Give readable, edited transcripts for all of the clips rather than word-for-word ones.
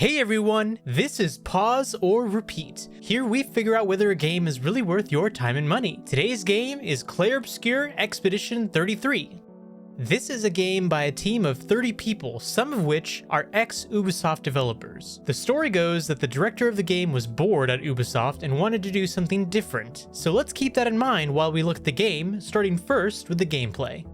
Hey everyone, this is Pause or Repeat. Here we figure out whether a game is really worth your time and money. Today's game is Clair Obscur Expedition 33. This is a game by a team of 30 people, some of which are ex-Ubisoft developers. The story goes that the director of the game was bored at Ubisoft and wanted to do something different. So let's keep that in mind while we look at the game, starting first with the gameplay.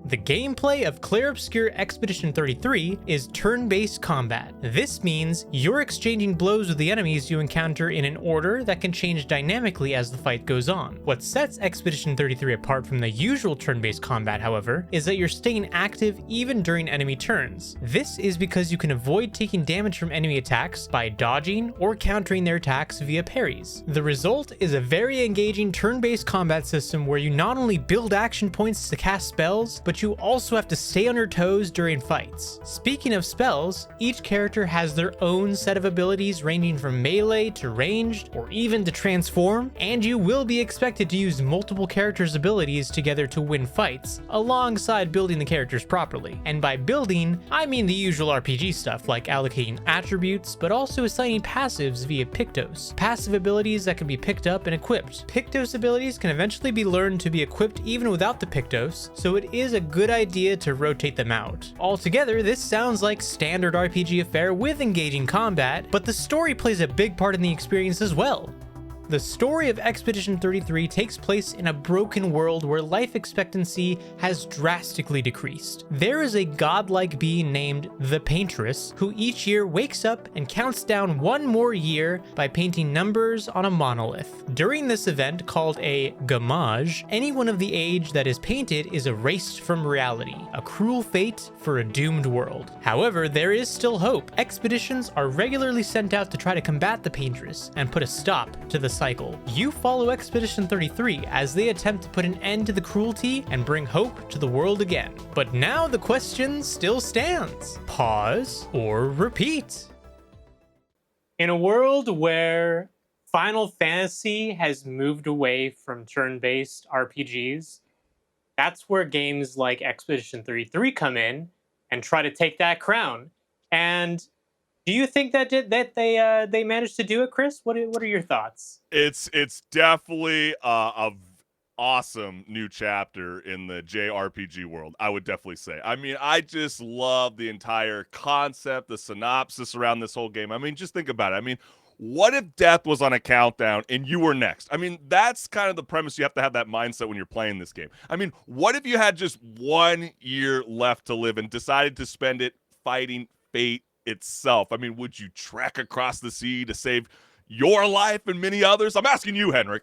The gameplay of Clair Obscur Expedition 33 is turn-based combat. This means you're exchanging blows with the enemies you encounter in an order that can change dynamically as the fight goes on. What sets Expedition 33 apart from the usual turn-based combat, however, is that you're staying active even during enemy turns. This is because you can avoid taking damage from enemy attacks by dodging or countering their attacks via parries. The result is a very engaging turn-based combat system where you not only build action points to cast spells, but you also have to stay on your toes during fights. Speaking of spells, each character has their own set of abilities ranging from melee to ranged or even to transform, and you will be expected to use multiple characters' abilities together to win fights, alongside building the characters properly. And by building, I mean the usual RPG stuff like allocating attributes, but also assigning passives via Pictos, passive abilities that can be picked up and equipped. Pictos abilities can eventually be learned to be equipped even without the Pictos, so it is a good idea to rotate them out. Altogether, this sounds like standard RPG affair with engaging combat, but the story plays a big part in the experience as well. The story of Expedition 33 takes place in a broken world where life expectancy has drastically decreased. There is a godlike being named the Paintress who each year wakes up and counts down one more year by painting numbers on a monolith. During this event, called a gamage, anyone of the age that is painted is erased from reality, a cruel fate for a doomed world. However, there is still hope. Expeditions are regularly sent out to try to combat the Paintress and put a stop to the cycle. You follow Expedition 33 as they attempt to put an end to the cruelty and bring hope to the world again. But now the question still stands. Pause or repeat? In a world where Final Fantasy has moved away from turn-based RPGs, that's where games like Expedition 33 come in and try to take that crown. And do you think that they managed to do it, Chris? What are your thoughts? It's definitely a awesome new chapter in the JRPG world, I would definitely say. I mean, I just love the entire concept, the synopsis around this whole game. I mean, just think about it. I mean, what if death was on a countdown and you were next? I mean, that's kind of the premise. You have to have that mindset when you're playing this game. I mean, what if you had just 1 year left to live and decided to spend it fighting fate itself? I mean, would you trek across the sea to save your life and many others? I'm asking you, Henrik.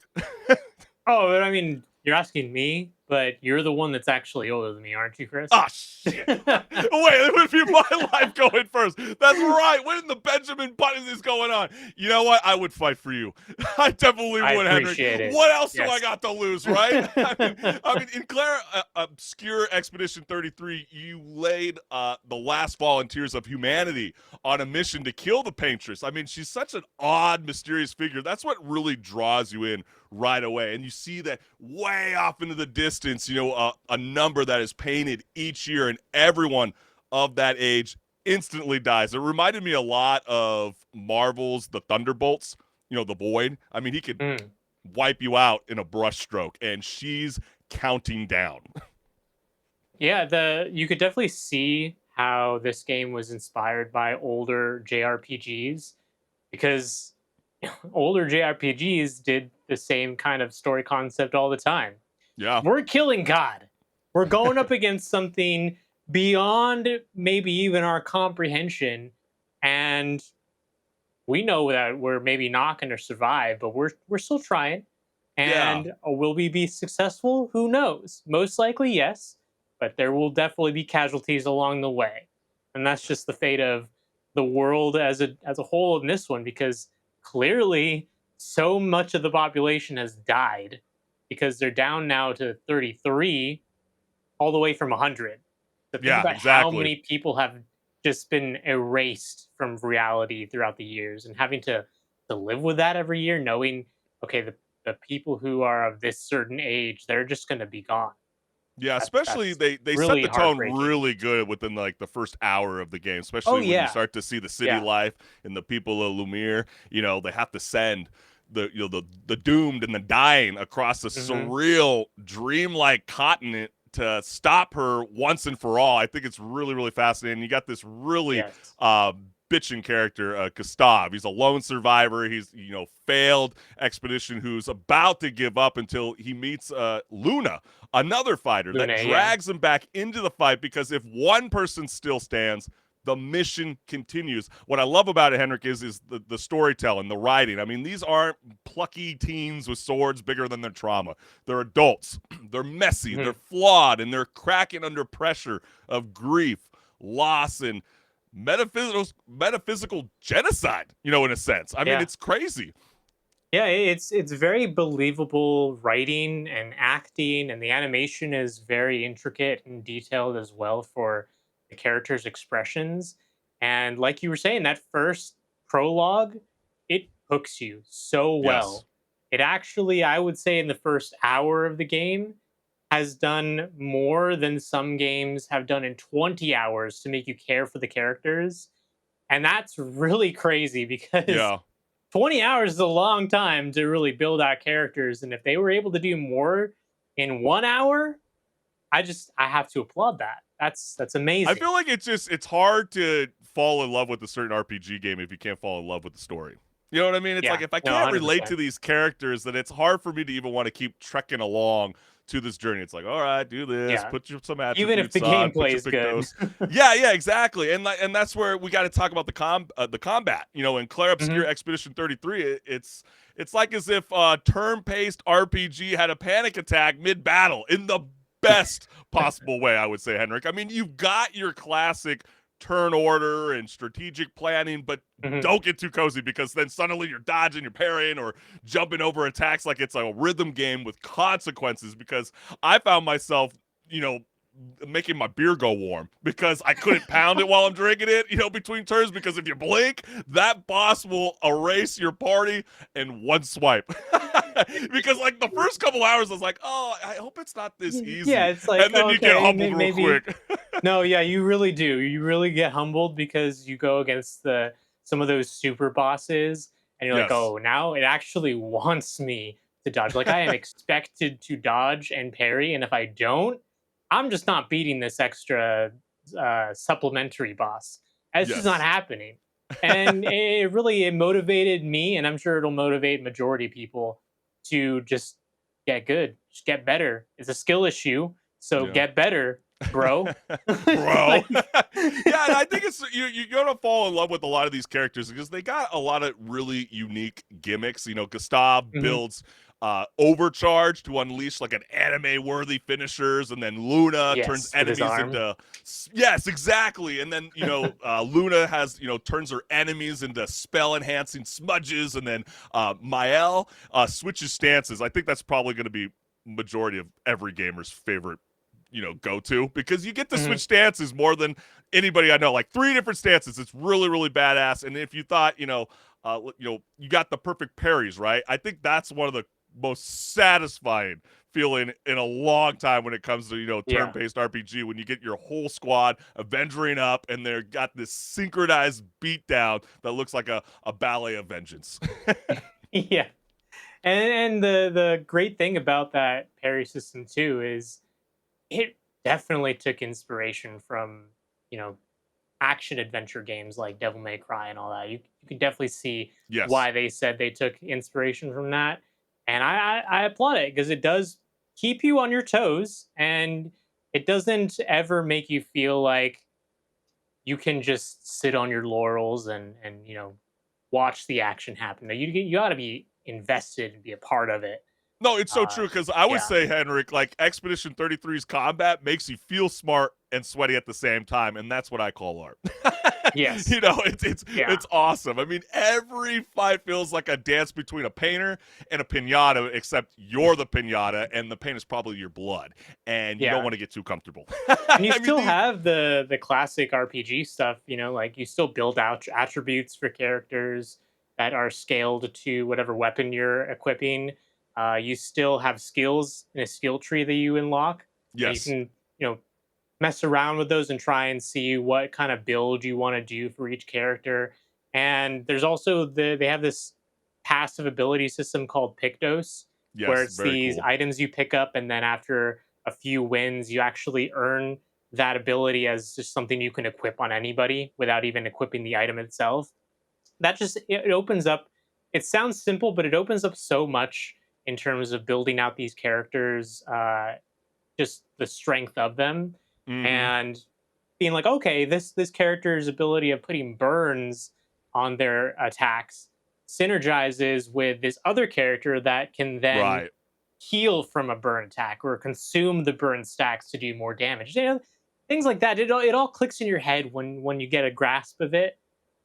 Oh, I mean, you're asking me, but you're the one that's actually older than me, aren't you, Chris? Ah, shit. Wait, it would be my life going first. That's right. When the Benjamin Button is going on. You know what? I would fight for you. I definitely would, Henrik. What else do I got to lose, right? I mean, in Clair Obscur Expedition 33, you laid the last volunteers of humanity on a mission to kill the Paintress. I mean, she's such an odd, mysterious figure. That's what really draws you in right away. And you see that way off into the distance, you know, a number that is painted each year, and everyone of that age instantly dies. It reminded me a lot of Marvel's The Thunderbolts, you know, the Void. I mean, he could wipe you out in a brushstroke, and she's counting down. Yeah, you could definitely see how this game was inspired by older JRPGs, because older JRPGs did the same kind of story concept all the time. Yeah. We're killing God. We're going up against something beyond maybe even our comprehension, and we know that we're maybe not going to survive, but we're still trying. And will we be successful? Who knows? Most likely, yes, but there will definitely be casualties along the way, and that's just the fate of the world as a whole in this one, because clearly so much of the population has died, because they're down now to 33, all the way from 100. So think about how many people have just been erased from reality throughout the years, and having to live with that every year, knowing, okay, the people who are of this certain age, they're just going to be gone. Yeah, especially That's they set really the tone heartbreaking. really good within like the first hour of the game, Oh especially when you yeah, start to see the city yeah. life and the people of Lumiere. They have to send the doomed and the dying across a Hmm. surreal, dreamlike continent to stop her once and for all. I think it's really, really fascinating. You got this really Yes. bitchin' character, Gustav. He's a lone survivor. He's failed expedition who's about to give up until he meets Luna, another fighter that Luna, yeah. drags him back into the fight because if one person still stands, the mission continues. What I love about it, Henrik, is the storytelling, the writing. I mean, these aren't plucky teens with swords bigger than their trauma. They're adults. They're messy. They're Mhm. flawed, and they're cracking under pressure of grief, loss, and metaphysical genocide. In a sense. I mean, Yeah. it's crazy. Yeah, it's very believable writing and acting, and the animation is very intricate and detailed as well for the characters' expressions. And like you were saying, that first prologue, it hooks you so Yes. well. It actually, I would say, in the first hour of the game, has done more than some games have done in 20 hours to make you care for the characters. And that's really crazy because Yeah. 20 hours is a long time to really build out characters, and if they were able to do more in 1 hour, I have to applaud that. That's I amazing. feel like it's hard to fall in love with a certain RPG game if you can't fall in love with the story. You know what I mean? It's like Yeah. if I No, can't relate 100%. to these characters, then it's hard for me to even want to keep trekking along to this journey. It's like, all right, do this, Yeah. put some Even if attributes the on, put gameplay your is pick good. those. Yeah, exactly. And that's where we got to talk about the combat. In Clair Obscur Mhm. Expedition 33, it's like as if turn-paced RPG had a panic attack mid-battle in the best possible way, I would say, Henrik. I mean, you've got your classic turn order and strategic planning, but Mhm. don't get too cozy because then suddenly you're dodging, you're parrying, or jumping over attacks like it's a rhythm game with consequences. Because I found myself, you know, making my beer go warm because I couldn't pound it while I'm drinking it, between turns. Because if you blink, that boss will erase your party in one swipe. Because like the first couple hours, I was like, oh, I hope it's not this Yeah, easy, it's like, and then oh, you get okay, humbled real maybe. quick. No, yeah, you really do. You really get humbled because you go against the some of those super bosses, and you're like, Yes. oh, now it actually wants me to dodge. Like I am expected to dodge and parry, and if I don't, I'm just not beating this extra supplementary boss. It's just not Yes. happening. And it motivated me, and I'm sure it'll motivate majority people to just get good, just get better. It's a skill issue, so Yeah. get better, bro. Bro. Like, Yeah, and I think it's you're gonna fall in love with a lot of these characters because they got a lot of really unique gimmicks. Gustav mhm. builds overcharge to unleash like an anime worthy finishers, and then Luna turns Yes, with his enemies arm. into yes, exactly. And then Luna has turns her enemies into spell enhancing smudges, and then Mael switches stances. I think that's probably gonna be majority of every gamer's favorite go to because you get to switch Mhm. stances more than anybody I know. Like 3 different stances. It's really, really badass. And if you thought, you got the perfect parries, right? I think that's one of the most satisfying feeling in a long time when it comes to, Yeah. turn-based RPG when you get your whole squad avengering up and they're got this synchronized beatdown that looks like a ballet of vengeance. Yeah. And the great thing about that parry system too is it definitely took inspiration from, you know, action adventure games like Devil May Cry and all that. You can definitely see Yes. why they said they took inspiration from that. And I applaud it because it does keep you on your toes, and it doesn't ever make you feel like you can just sit on your laurels and watch the action happen. No, you got to be invested and be a part of it. No, it's so true because I would Yeah. say, Henrik, like Expedition 33's combat makes you feel smart and sweaty at the same time, and that's what I call art. Yes. Yeah. It's awesome. I mean, every fight feels like a dance between a painter and a pinata, except you're the pinata, and the paint is probably your blood, and you don't Yeah. want to get too comfortable. And you I mean, still have the classic RPG stuff, like you still build out attributes for characters that are scaled to whatever weapon you're equipping. You still have skills in a skill tree that you unlock You can, mess around with those and try and see what kind of build you want to do for each character. And there's also they have this passive ability system called Pictos, where Yes, it's very these cool. items you pick up, and then after a few wins, you actually earn that ability as just something you can equip on anybody without even equipping the item itself. That just it opens up. It sounds simple, but it opens up so much in terms of building out these characters, just the strength of them, Hmm. and being like, okay, this character's ability of putting burns on their attacks synergizes with this other character that can then Right. heal from a burn attack or consume the burn stacks to do more damage. Things like that. It all clicks in your head when you get a grasp of it,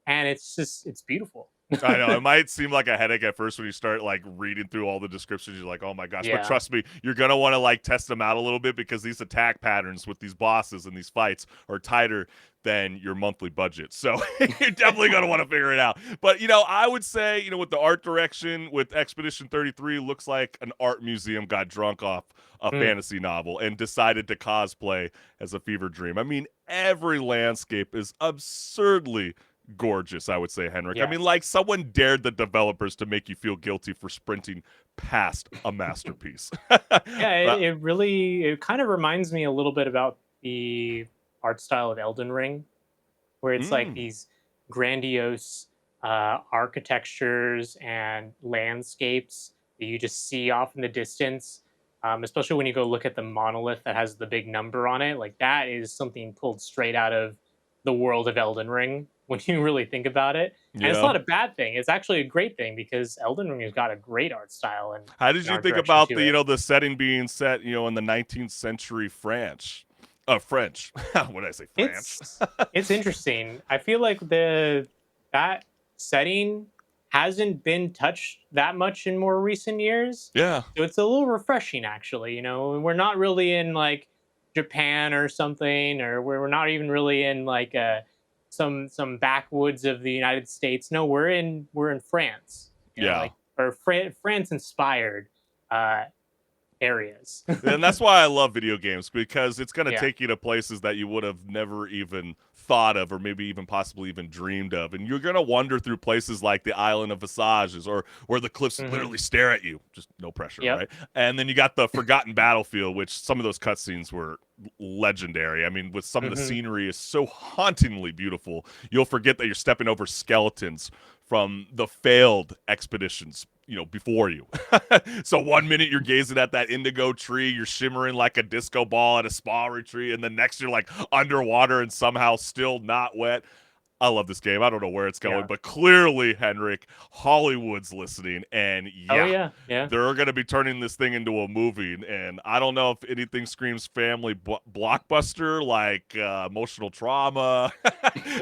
and it's beautiful. I know it might seem like a headache at first when you start like reading through all the descriptions. You're like, oh my gosh, but Yeah. trust me, you're gonna want to like test them out a little bit because these attack patterns with these bosses and these fights are tighter than your monthly budget. So you're definitely gonna want to figure it out. But I would say with the art direction with Expedition 33, looks like an art museum got drunk off a Mm, fantasy novel and decided to cosplay as a fever dream. I mean, every landscape is absurdly gorgeous, I would say, Henrik. I mean, yes. like someone dared the developers to make you feel guilty for sprinting past a masterpiece. Yeah, But, it kind of reminds me a little bit about the art style of Elden Ring, where it's like mm, these grandiose architectures and landscapes that you just see off in the distance. Especially when you go look at the monolith that has the big number on it, like that is something pulled straight out of the world of Elden Ring when you really think about it. And it's yeah. not a bad thing; it's actually a great thing because Elden Ring has got a great art style How did and you art think direction about to the it. the setting being set in the 19th century French? French. What did I say? France. It's it's interesting. I feel like that setting hasn't been touched that much in more recent years. Yeah. So it's a little refreshing actually, We're not really in like Japan or something, or we're not even really in like some backwoods of the United States. No, we're in France, Yeah. like or France inspired uh areas. And that's why I love video games, because it's going to Yeah. take you to places that you would have never even thought of, or maybe even possibly even dreamed of. And you're going to wander through places like the island of Visages, or where the cliffs Hmm. literally stare at you. Just no pressure, Yep. right? And then you got the Forgotten Battlefield, which some of those cutscenes were legendary. I mean, with some of the Hmm. scenery is so hauntingly beautiful, you'll forget that you're stepping over skeletons from the failed expeditions before you. So one minute you're gazing at that indigo tree, you're shimmering like a disco ball at a spa retreat, and the next you're like underwater and somehow still not wet. I love this game. I don't know where it's going, Yeah. but clearly, Henrik, Hollywood's listening, and Oh yeah, yeah. Yeah. they're going to be turning this thing into a movie. And I don't know if anything screams family blockbuster like emotional trauma,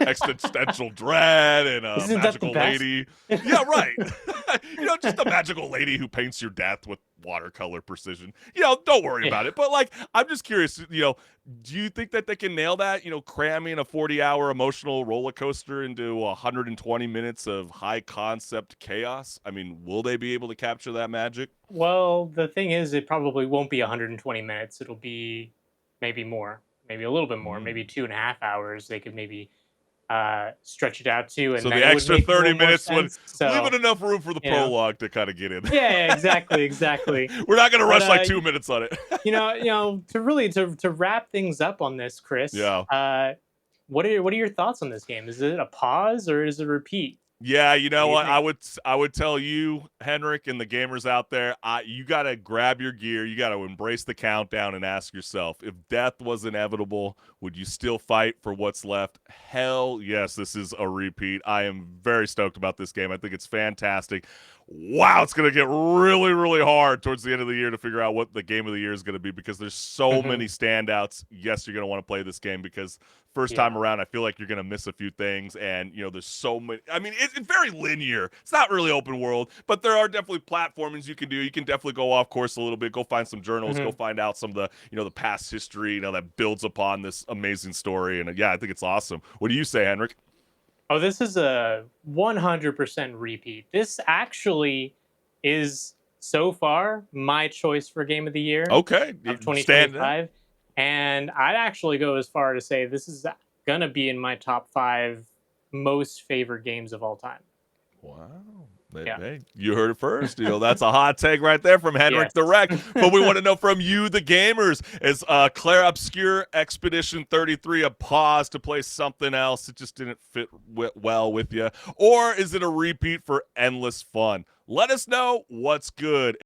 existential dread, and a Isn't that the magical best? lady. Yeah, right. Just a magical lady who paints your death with watercolor precision. Don't worry Yeah. about it. But like, I'm just curious. Do you think that they can nail that? Cramming a 40-hour emotional roller coaster into 120 minutes of high concept chaos? I mean, will they be able to capture that magic? Well, the thing is, it probably won't be 120 minutes. It'll be maybe more, maybe a little bit more, maybe Mm. 2.5 hours. They could maybe stretch it out to, and So then the it would extra make a 30 little more minutes would sense. leave it So, enough room for the you know, prologue to kind of get in. yeah, exactly, exactly. We're not going to But rush like 2 minutes on it. to really to wrap things up on this, Chris. Yeah. What are your thoughts on this game? Is it a pause or is it a repeat? Yeah, you What know do you what? think? I would tell you, Henrik, and the gamers out there, you got to grab your gear, you got to embrace the countdown and ask yourself, if death was inevitable, would you still fight for what's left? Hell yes, this is a repeat. I am very stoked about this game. I think it's fantastic. Wow, it's going to get really, really hard towards the end of the year to figure out what the game of the year is going to be, because there's so Hmm. many standouts. Yes, you're going to want to play this game because first time Yeah. around, I feel like you're going to miss a few things. And, there's so many. I mean, it's very linear. It's not really open world, but there are definitely platformings you can do. You can definitely go off course a little bit, go find some journals, go Hmm. find out some of the, the past history, that builds upon this amazing story. And yeah, I think it's awesome. What do you say, Henrik? Oh, this is a 100% repeat. This actually is so far my choice for game of the year Okay. of Stand. 2025. And I'd actually go as far to say this is going to be in my top 5 most favorite games of all time. Wow. Hey, you heard it first. That's a hot take right there from Henrik Direct. But we want to know from you, the gamers, is Clair Obscur Expedition 33 a pause to play something else that just didn't fit well with you? Or is it a repeat for endless fun? Let us know what's good.